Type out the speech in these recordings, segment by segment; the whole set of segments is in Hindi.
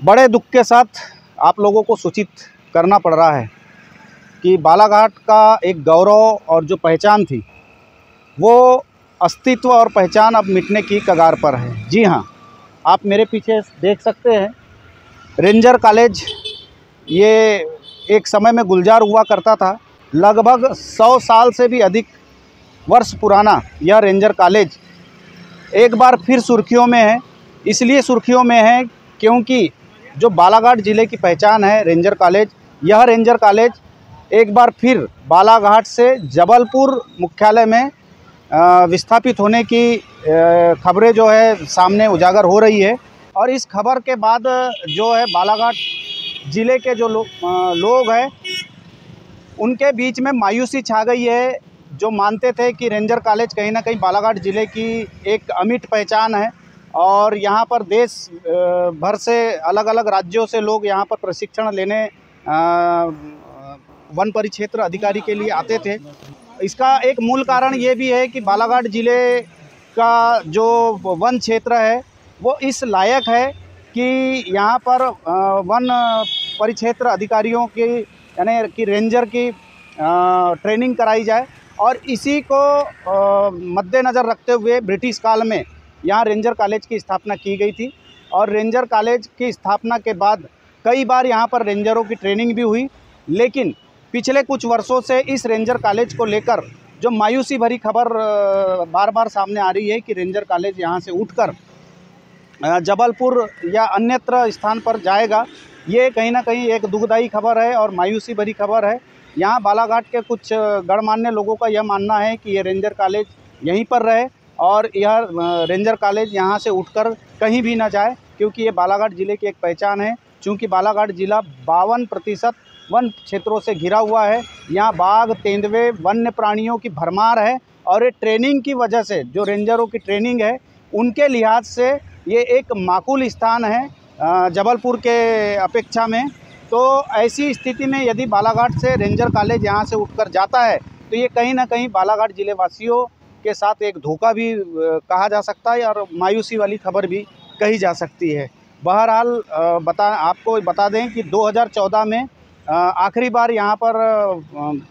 बड़े दुख के साथ आप लोगों को सूचित करना पड़ रहा है कि बालाघाट का एक गौरव और जो पहचान थी वो अस्तित्व और पहचान अब मिटने की कगार पर है। जी हाँ, आप मेरे पीछे देख सकते हैं रेंजर कॉलेज, ये एक समय में गुलजार हुआ करता था। लगभग 100 साल से भी अधिक वर्ष पुराना यह रेंजर कॉलेज एक बार फिर सुर्खियों में है। इसलिए सुर्खियों में है क्योंकि जो बालाघाट ज़िले की पहचान है रेंजर कॉलेज, यह रेंजर कॉलेज एक बार फिर बालाघाट से जबलपुर मुख्यालय में विस्थापित होने की खबरें जो है सामने उजागर हो रही है। और इस खबर के बाद जो है बालाघाट ज़िले के जो लोग हैं उनके बीच में मायूसी छा गई है। जो मानते थे कि रेंजर कॉलेज कहीं ना कहीं बालाघाट ज़िले की एक अमिट पहचान है और यहाँ पर देश भर से अलग अलग राज्यों से लोग यहाँ पर प्रशिक्षण लेने वन परिक्षेत्र अधिकारी के लिए आते थे। इसका एक मूल कारण ये भी है कि बालाघाट ज़िले का जो वन क्षेत्र है वो इस लायक है कि यहाँ पर वन परिक्षेत्र अधिकारियों की यानी कि रेंजर की ट्रेनिंग कराई जाए। और इसी को मद्देनज़र रखते हुए ब्रिटिश काल में यहाँ रेंजर कॉलेज की स्थापना की गई थी। और रेंजर कॉलेज की स्थापना के बाद कई बार यहाँ पर रेंजरों की ट्रेनिंग भी हुई, लेकिन पिछले कुछ वर्षों से इस रेंजर कॉलेज को लेकर जो मायूसी भरी खबर बार बार सामने आ रही है कि रेंजर कॉलेज यहाँ से उठकर जबलपुर या अन्यत्र स्थान पर जाएगा, ये कहीं ना कहीं एक दुखदायी खबर है और मायूसी भरी खबर है। यहाँ बालाघाट के कुछ गणमान्य लोगों का यह मानना है कि ये रेंजर कॉलेज यहीं पर रहे और यह रेंजर कॉलेज यहाँ से उठकर कहीं भी ना जाए, क्योंकि ये बालाघाट ज़िले की एक पहचान है। चूँकि बालाघाट ज़िला 52% वन क्षेत्रों से घिरा हुआ है, यहाँ बाघ, तेंदुए, वन्य प्राणियों की भरमार है और ये ट्रेनिंग की वजह से जो रेंजरों की ट्रेनिंग है उनके लिहाज से ये एक माकूल स्थान है जबलपुर के अपेक्षा में। तो ऐसी स्थिति में यदि बालाघाट से रेंजर कॉलेज यहाँ से उठकर जाता है तो ये कहीं ना कहीं बालाघाट ज़िले वासियों के साथ एक धोखा भी कहा जा सकता है और मायूसी वाली खबर भी कही जा सकती है। बहरहाल आपको बता दें कि 2014 में आखिरी बार यहाँ पर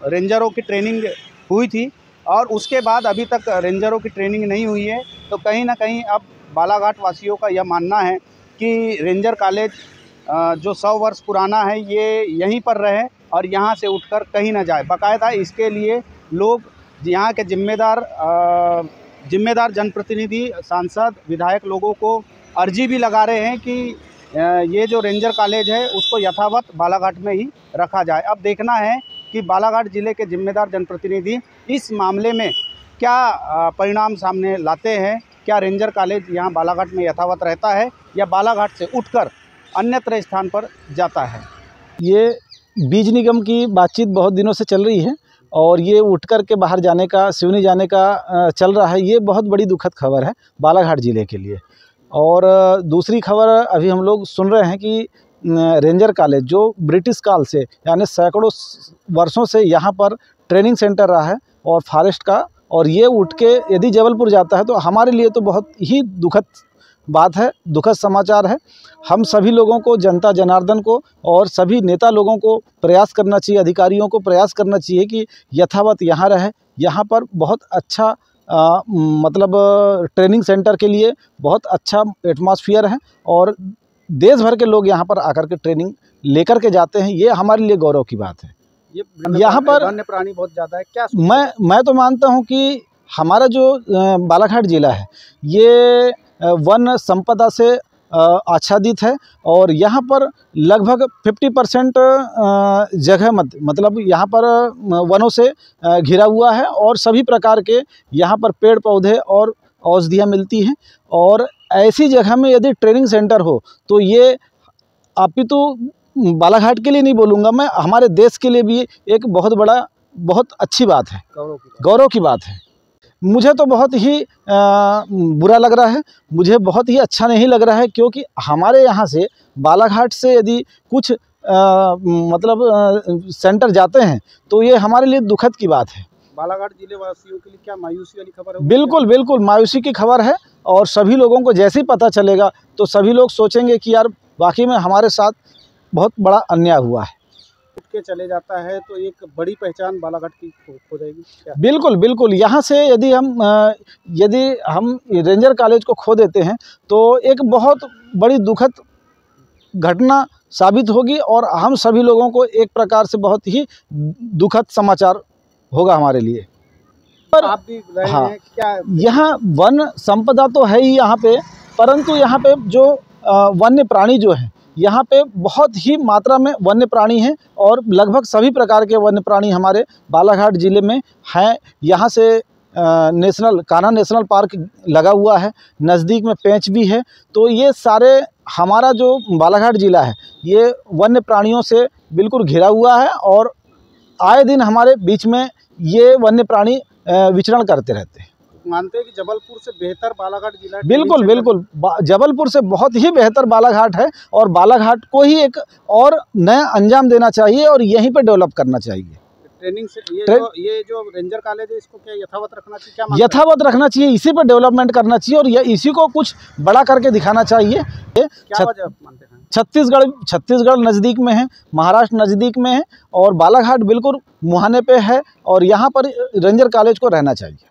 रेंजरों की ट्रेनिंग हुई थी और उसके बाद अभी तक रेंजरों की ट्रेनिंग नहीं हुई है। तो कहीं ना कहीं अब बालाघाट वासियों का यह मानना है कि रेंजर कॉलेज जो 100 वर्ष पुराना है ये यहीं पर रहे और यहाँ से उठकर कहीं ना जाए। बाकायदा इसके लिए लोग यहाँ के जिम्मेदार जनप्रतिनिधि, सांसद, विधायक लोगों को अर्जी भी लगा रहे हैं कि ये जो रेंजर कॉलेज है उसको यथावत बालाघाट में ही रखा जाए। अब देखना है कि बालाघाट ज़िले के जिम्मेदार जनप्रतिनिधि इस मामले में क्या परिणाम सामने लाते हैं। क्या रेंजर कॉलेज यहाँ बालाघाट में यथावत रहता है या बालाघाट से उठकर अन्यत्र स्थान पर जाता है। ये बीज निगम की बातचीत बहुत दिनों से चल रही है और ये उठकर के बाहर जाने का, सिवनी जाने का चल रहा है। ये बहुत बड़ी दुखद खबर है बालाघाट ज़िले के लिए। और दूसरी खबर अभी हम लोग सुन रहे हैं कि रेंजर कॉलेज जो ब्रिटिश काल से यानी सैकड़ों वर्षों से यहाँ पर ट्रेनिंग सेंटर रहा है और फॉरेस्ट का, और ये उठ के यदि जबलपुर जाता है तो हमारे लिए तो बहुत ही दुखद बात है, दुखद समाचार है। हम सभी लोगों को, जनता जनार्दन को और सभी नेता लोगों को प्रयास करना चाहिए, अधिकारियों को प्रयास करना चाहिए कि यथावत यहाँ रहे। यहाँ पर बहुत अच्छा मतलब ट्रेनिंग सेंटर के लिए बहुत अच्छा एटमॉस्फेयर है और देश भर के लोग यहाँ पर आकर के ट्रेनिंग लेकर के जाते हैं। ये हमारे लिए गौरव की बात है। ये यहाँ पर वन्य प्राणी बहुत ज़्यादा है क्या? मैं तो मानता हूँ कि हमारा जो बालाघाट ज़िला है ये वन संपदा से आच्छादित है और यहाँ पर लगभग 50% जगह मतलब यहाँ पर वनों से घिरा हुआ है और सभी प्रकार के यहाँ पर पेड़ पौधे और औषधियाँ मिलती हैं। और ऐसी जगह में यदि ट्रेनिंग सेंटर हो तो ये अपितु बालाघाट के लिए नहीं बोलूँगा मैं, हमारे देश के लिए भी एक बहुत अच्छी बात है, गौरव की बात है। मुझे तो बहुत ही बुरा लग रहा है, मुझे बहुत ही अच्छा नहीं लग रहा है, क्योंकि हमारे यहाँ से बालाघाट से यदि कुछ मतलब सेंटर जाते हैं तो ये हमारे लिए दुखद की बात है। बालाघाट जिले वासियों के लिए क्या मायूसी वाली खबर है? बिल्कुल मायूसी की खबर है और सभी लोगों को जैसे ही पता चलेगा तो सभी लोग सोचेंगे कि यार वाकई में हमारे साथ बहुत बड़ा अन्याय हुआ है। उठ के चले जाता है तो एक बड़ी पहचान बालाघाट की हो जाएगी क्या? बिल्कुल बिल्कुल, यहाँ से यदि हम रेंजर कॉलेज को खो देते हैं तो एक बहुत बड़ी दुखद घटना साबित होगी और हम सभी लोगों को एक प्रकार से बहुत ही दुखद समाचार होगा हमारे लिए। पर आप भी रहे हाँ, हैं क्या? यहाँ वन संपदा तो है ही यहाँ पे, परंतु यहाँ पे जो वन्य प्राणी जो हैं, यहाँ पे बहुत ही मात्रा में वन्य प्राणी हैं और लगभग सभी प्रकार के वन्य प्राणी हमारे बालाघाट ज़िले में हैं। यहाँ से कान्हा नेशनल पार्क लगा हुआ है, नज़दीक में पेंच भी है। तो ये सारे हमारा जो बालाघाट ज़िला है ये वन्य प्राणियों से बिल्कुल घिरा हुआ है और आए दिन हमारे बीच में ये वन्य प्राणी विचरण करते रहते हैं। मानते हैं कि जबलपुर से बेहतर बालाघाट जिला है? बिल्कुल बिल्कुल, जबलपुर से बहुत ही बेहतर बालाघाट है और बालाघाट को ही एक और नया अंजाम देना चाहिए और यहीं पे डेवलप करना चाहिए। ट्रेनिंग से ये जो रेंजर कॉलेज है इसको क्या यथावत रखना चाहिए? क्या यथावत रखना चाहिए, इसी पर डेवलपमेंट करना चाहिए और इसी को कुछ बड़ा करके दिखाना चाहिए। क्या वजह मानते हैं? छत्तीसगढ़ नज़दीक में है, महाराष्ट्र नज़दीक में है और बालाघाट बिल्कुल मुहाने पे है और यहाँ पर रेंजर कॉलेज को रहना चाहिए।